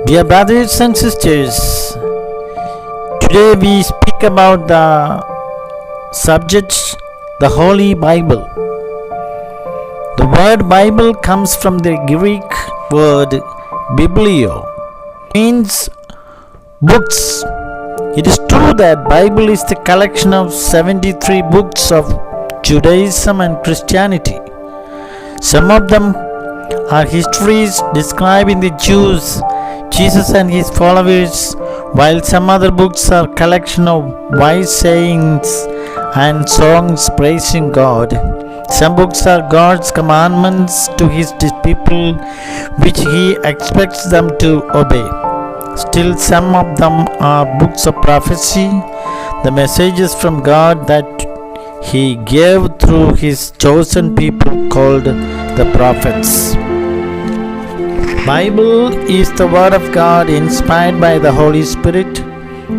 Dear brothers and sisters, today we speak about the subject the Holy Bible. The word Bible comes from the Greek word biblio, means books. It is true that Bible is the collection of 73 books of Judaism and Christianity. Some of them are histories describing the Jews, Jesus and his followers, while some other books are collection of wise sayings and songs praising God. Some books are God's commandments to his people, which he expects them to obey. Still, some of them are books of prophecy, the messages from God that he gave through his chosen people called the prophets. Bible is the word of God inspired by the Holy Spirit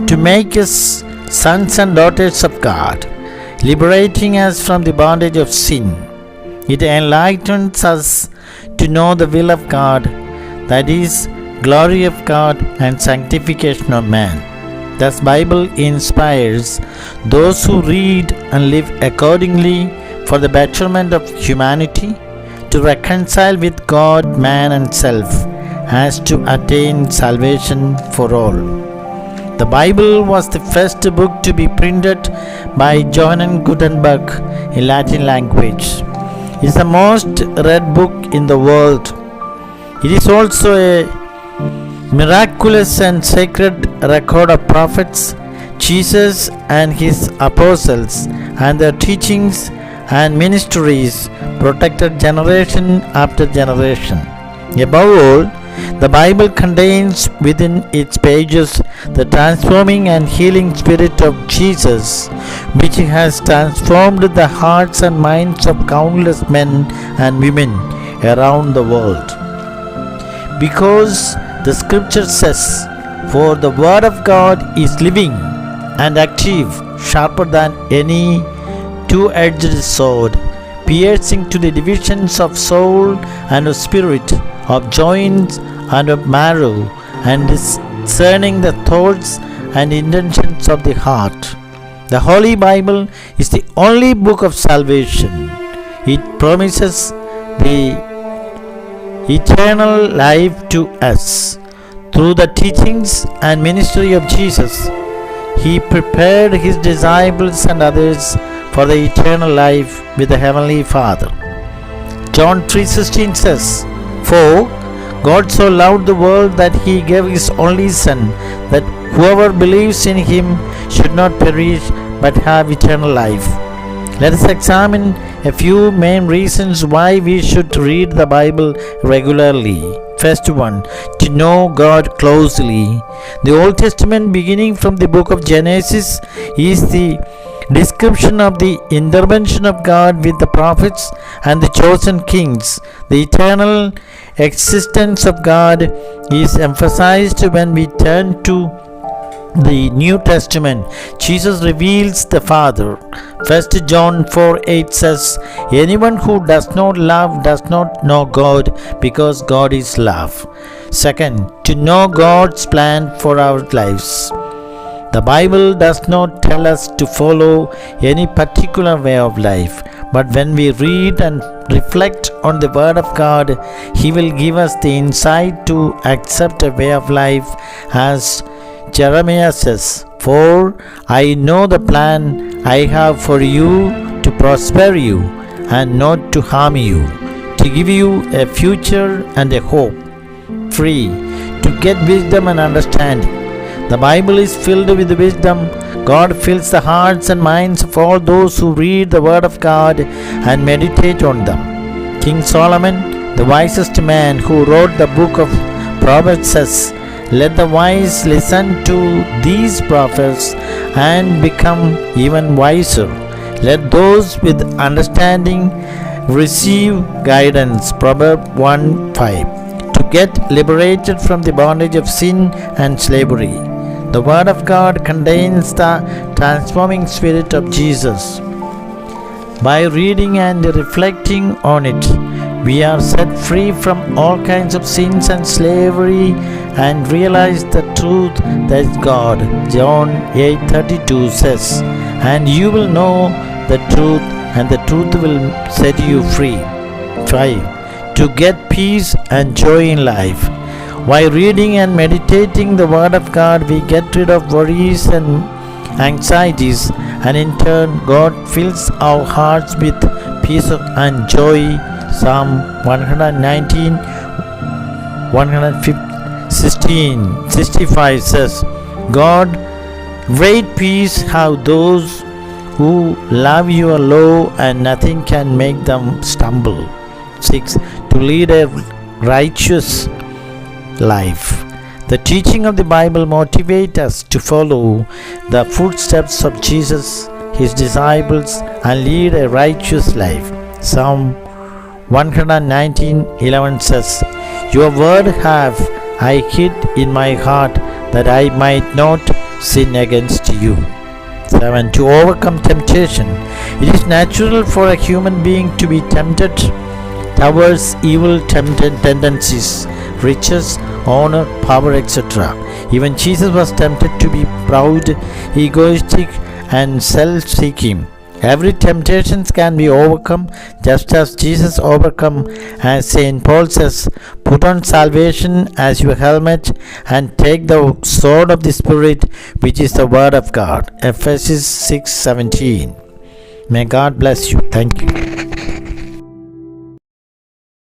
to make us sons and daughters of God, liberating us from the bondage of sin. It enlightens us to know the will of God, that is, glory of God and sanctification of man. Thus, Bible inspires those who read and live accordingly for the betterment of humanity, to reconcile with God, man and self, as to attain salvation for all. The Bible was the first book to be printed by Johannes Gutenberg in Latin language. It is the most read book in the world. It is also a miraculous and sacred record of prophets, Jesus and his apostles, and their teachings and ministries protected generation after generation. Above all, the Bible contains within its pages the transforming and healing spirit of Jesus, which has transformed the hearts and minds of countless men and women around the world. Because the scripture says, "For the word of God is living and active, sharper than any two-edged sword, piercing to the divisions of soul and of spirit, of joints and of marrow, and discerning the thoughts and intentions of the heart." The Holy Bible is the only book of salvation. It promises the eternal life to us. Through the teachings and ministry of Jesus, he prepared his disciples and others for the eternal life with the Heavenly Father. John 3:16 says, "For God so loved the world that he gave his only Son, that whoever believes in him should not perish but have eternal life." Let us examine a few main reasons why we should read the Bible regularly. First one, to know God closely. The Old Testament, beginning from the book of Genesis, is the description of the intervention of God with the prophets and the chosen kings. The eternal existence of God is emphasized when we turn to the New Testament. Jesus reveals the Father. 1 John 4:8 says, "Anyone who does not love does not know God, because God is love." Second, to know God's plan for our lives. The Bible does not tell us to follow any particular way of life, but when we read and reflect on the Word of God, He will give us the insight to accept a way of life, as Jeremiah says, "For I know the plan I have for you, to prosper you and not to harm you, to give you a future and a hope." 3. To get wisdom and understanding. The Bible is filled with wisdom. God fills the hearts and minds of all those who read the Word of God and meditate on them. King Solomon, the wisest man who wrote the book of Proverbs, says, "Let the wise listen to these prophets and become even wiser. Let those with understanding receive guidance." Proverbs 1:5. To get liberated from the bondage of sin and slavery. The Word of God contains the transforming Spirit of Jesus. By reading and reflecting on it, we are set free from all kinds of sins and slavery and realize the truth that is God. John 8:32 says, and you will know the truth, and the truth will set you free. 5. To get peace and joy in life. While reading and meditating the Word of God, we get rid of worries and anxieties, and in turn, God fills our hearts with peace and joy. Psalm 119, 165 says, God, great peace have those who love your law, and nothing can make them stumble. 6. To lead a righteous life. The teaching of the Bible motivates us to follow the footsteps of Jesus, his disciples, and lead a righteous life. Psalm 119:11 says, your word have I hid in my heart, that I might not sin against you. 7. To overcome temptation. It is natural for a human being to be tempted towards evil tendencies, riches, honor, power, etc. Even Jesus was tempted to be proud, egoistic, and self-seeking. Every temptation can be overcome just as Jesus overcome, as St. Paul says, put on salvation as your helmet and take the sword of the Spirit, which is the word of God. Ephesians 6:17. May God bless you. Thank you.